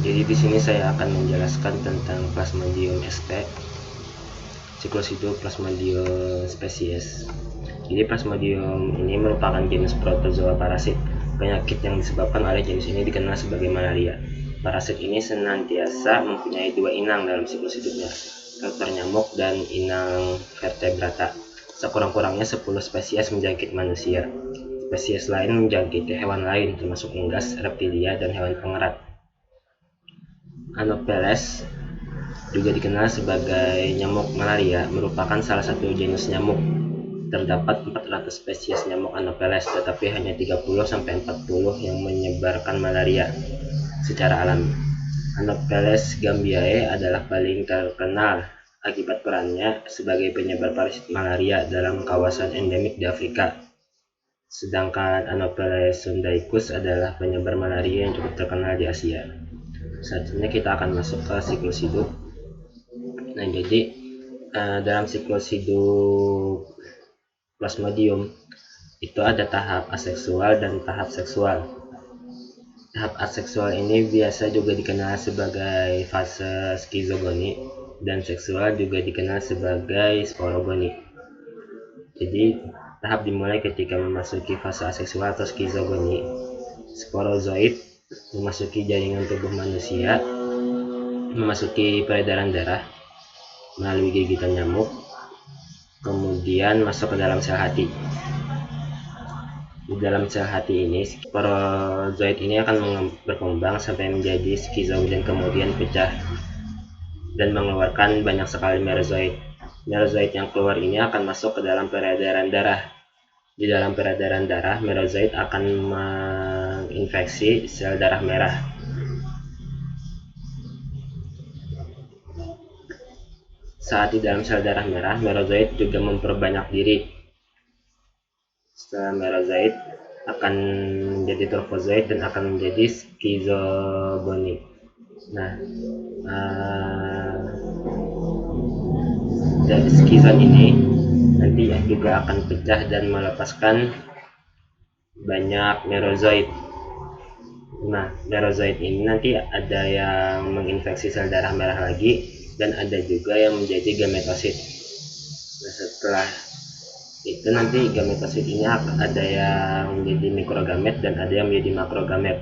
Jadi di sini saya akan menjelaskan tentang Plasmodium sp, siklus hidup Plasmodium spesies. Jadi Plasmodium ini merupakan jenis protozoa parasit. Penyakit yang disebabkan oleh jenis ini dikenal sebagai malaria. Parasit ini senantiasa mempunyai dua inang dalam siklus hidupnya, vektor nyamuk dan inang vertebrata. Sekurang-kurangnya 10 spesies menjangkit manusia. Spesies lain menjangkiti hewan lain termasuk unggas, reptilia, dan hewan pengerat. Anopheles, juga dikenal sebagai nyamuk malaria, merupakan salah satu jenis nyamuk. Terdapat 400 spesies nyamuk Anopheles, tetapi hanya 30-40 yang menyebarkan malaria secara alami. Anopheles gambiae adalah paling terkenal akibat perannya sebagai penyebar parasit malaria dalam kawasan endemik di Afrika. Sedangkan Anopheles sondaicus adalah penyebar malaria yang cukup terkenal di Asia. Selanjutnya kita akan masuk ke siklus hidup. Nah, jadi dalam siklus hidup Plasmodium itu ada tahap aseksual dan tahap seksual. Tahap aseksual ini biasa juga dikenal sebagai fase skizogoni, dan seksual juga dikenal sebagai sporogoni. Jadi tahap dimulai ketika memasuki fase aseksual atau skizogoni. Sporozoid memasuki jaringan tubuh manusia, memasuki peredaran darah melalui gigitan nyamuk, kemudian masuk ke dalam sel hati. Di dalam sel hati ini, sporozoid ini akan berkembang sampai menjadi skizoid dan kemudian pecah dan mengeluarkan banyak sekali merozoid. Merozoid yang keluar ini akan masuk ke dalam peredaran darah. Di dalam peredaran darah, merozoid akan menginfeksi sel darah merah. Saat di dalam sel darah merah, merozoid juga memperbanyak diri. Setelah merozoid akan menjadi trofozoid dan akan menjadi skizogoni. Nah, dari skizon ini nanti juga akan pecah dan melepaskan banyak merozoid. Nah, merozoid ini nanti ada yang menginfeksi sel darah merah lagi, dan ada juga yang menjadi gametosit. Nah, setelah itu nanti gametosit ini ada yang menjadi mikrogamet dan ada yang menjadi makrogamet.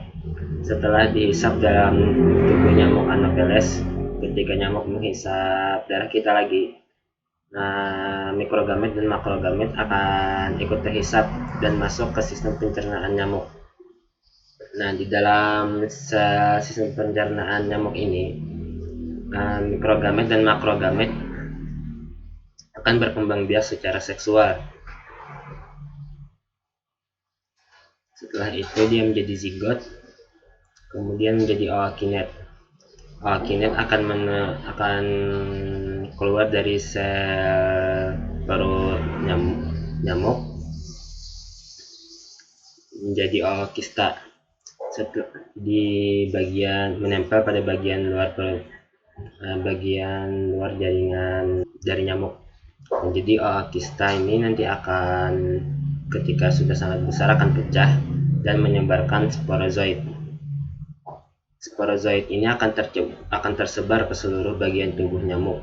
Setelah dihisap dalam tubuh nyamuk Anopheles, ketika nyamuk menghisap darah kita lagi, nah, mikrogamet dan makrogamet akan ikut terhisap dan masuk ke sistem pencernaan nyamuk. Nah, di dalam sistem pencernaan nyamuk ini, mikrogamet dan makrogamet akan berkembang biak secara seksual. Setelah itu dia menjadi zigot, kemudian menjadi ookinet. Ookinet akan keluar dari sel perut nyamuk menjadi ookista di bagian menempel pada bagian luar perut, bagian luar jaringan dari nyamuk. Jadi ookista ini nanti akan ketika sudah sangat besar akan pecah dan menyebarkan sporozoid. Sporozoid ini akan tersebar ke seluruh bagian tubuh nyamuk,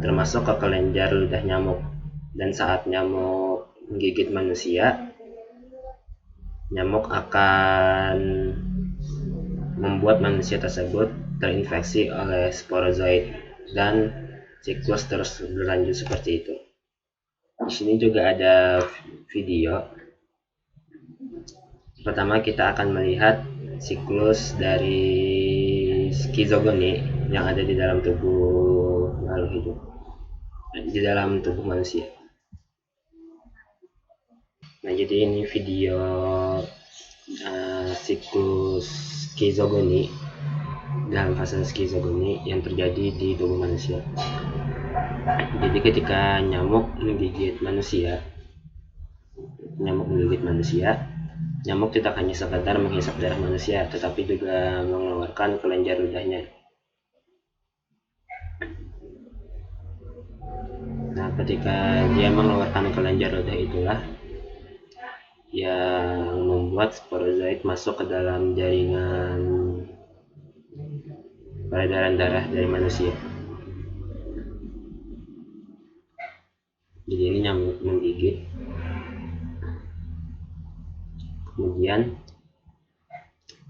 termasuk ke kelenjar ludah nyamuk. Dan saat nyamuk menggigit manusia, nyamuk akan membuat manusia tersebut terinfeksi oleh sporozoid, dan siklus terus berlanjut seperti itu. Di sini juga ada video. Pertama kita akan melihat siklus dari skizogoni yang ada di dalam tubuh makhluk hidup, di dalam tubuh manusia. Nah, jadi ini video siklus skizogoni dalam fase skizogoni yang terjadi di tubuh manusia. Jadi ketika nyamuk menggigit manusia, nyamuk tidak hanya sekedar menghisap darah manusia, tetapi juga mengeluarkan kelenjar ludahnya. Nah, ketika dia mengeluarkan kelenjar ludah itulah yang membuat sporozoid masuk ke dalam jaringan peredaran darah dari manusia. Jadi ini nyamuk menggigit. Kemudian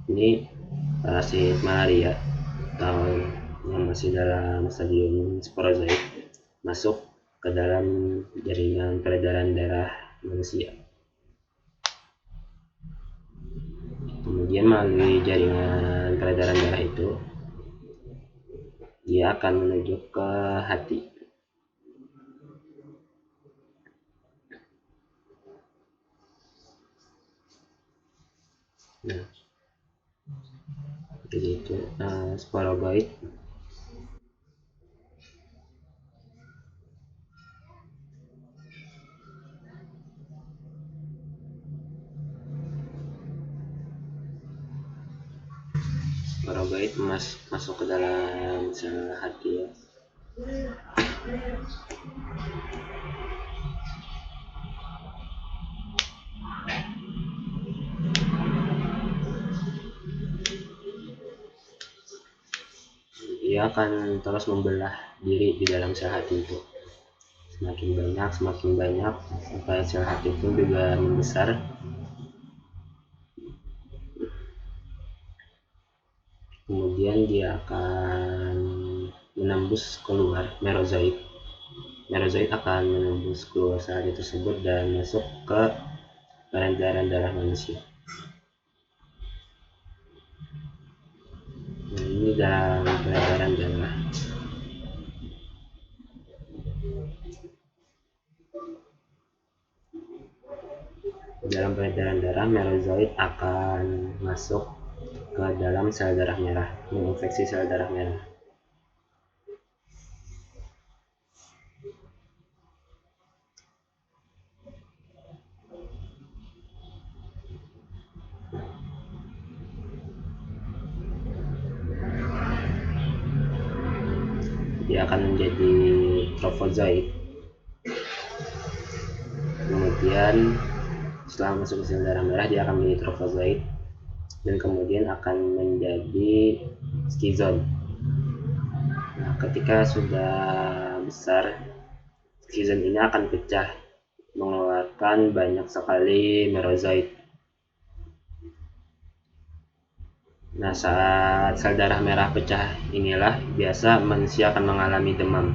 ini parasit malaria atau yang masih dalam stadium sporozoid masuk ke dalam jaringan peredaran darah manusia. Kemudian melalui jaringan peredaran darah itu dia akan menuju ke hati. Nah, jadi itu sporozoid. Sporozoid masuk ke dalam sel hati ya. Dia akan terus membelah diri di dalam sel hati itu. Semakin banyak sampai sel hati pun juga membesar. Kemudian dia akan menembus keluar merozoid. Merozoid akan menembus keluar sel hati tersebut dan masuk ke peredaran darah manusia. Nah, ini dalam peredaran darah. Dalam peredaran darah, merozoid akan masuk ke dalam sel darah merah, menginfeksi sel darah merah. Dia akan menjadi trofozoid. Kemudian setelah masuk ke sel darah merah, dia akan menjadi trofozoid dan kemudian akan menjadi skizon. Nah, ketika sudah besar, skizon ini akan pecah, mengeluarkan banyak sekali merozoid. Nah, saat sel darah merah pecah inilah biasa manusia akan mengalami demam.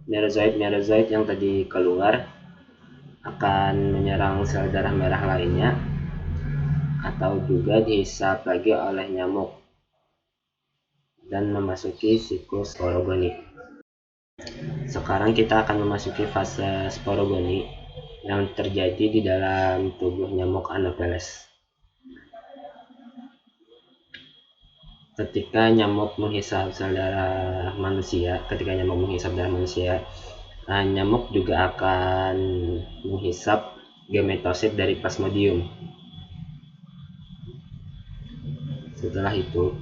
Merozoid yang tadi keluar akan menyerang sel darah merah lainnya atau juga dihisap lagi oleh nyamuk dan memasuki siklus sporogoni. Sekarang kita akan memasuki fase sporogoni yang terjadi di dalam tubuh nyamuk Anopheles. Ketika nyamuk menghisap darah manusia, nyamuk juga akan menghisap gametosit dari Plasmodium. Setelah itu,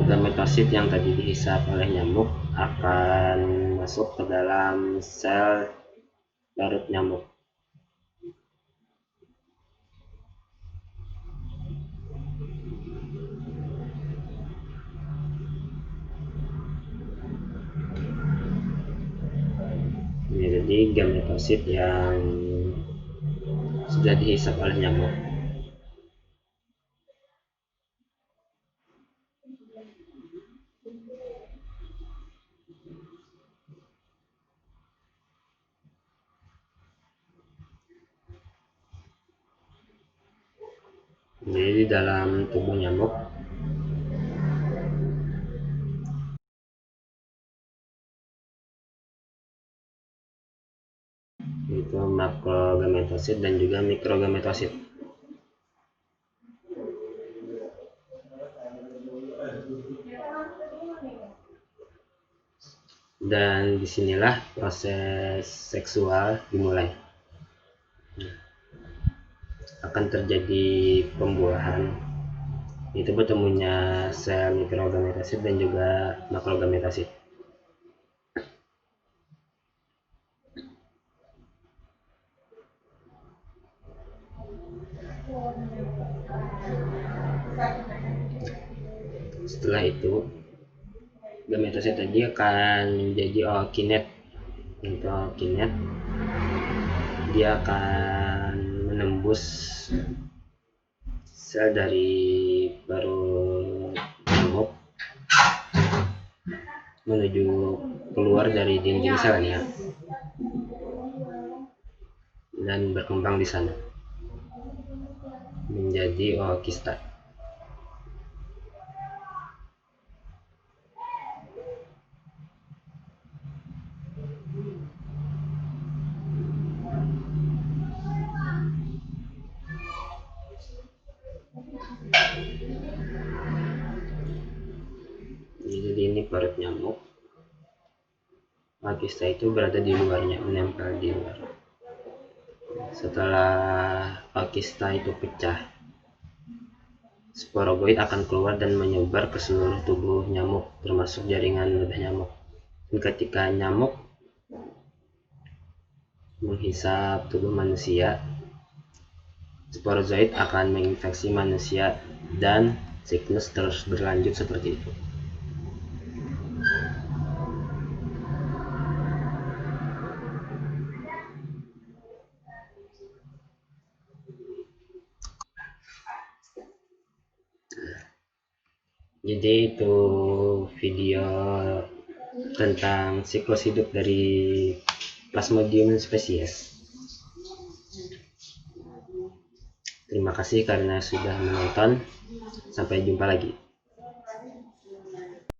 gametosit yang tadi dihisap oleh nyamuk akan masuk ke dalam sel parut nyamuk. Jadi gametosit yang sudah dihisap oleh nyamuk. Jadi di dalam tubuh nyamuk itu makrogametosit dan juga mikrogametosit. Dan disinilah proses seksual dimulai. Akan terjadi pembuahan, itu bertemunya sel mikrogametosit dan juga makrogametosit. Setelah itu gametosit tadi akan menjadi ookinet. Untuk ookinet dia akan menembus sel dari paru nyamuk menuju keluar dari dinding selnya dan berkembang di sana menjadi ookista. Jadi ini parut nyamuk. Ookista itu berada di luarnya, menempel di luar. Setelah ookista itu pecah, sporozoid akan keluar dan menyebar ke seluruh tubuh nyamuk, termasuk jaringan lidah nyamuk. Dan ketika nyamuk menghisap tubuh manusia, sporozoid akan menginfeksi manusia dan siklus terus berlanjut seperti itu. Jadi itu video tentang siklus hidup dari Plasmodium spesies. Terima kasih karena sudah menonton. Sampai jumpa lagi.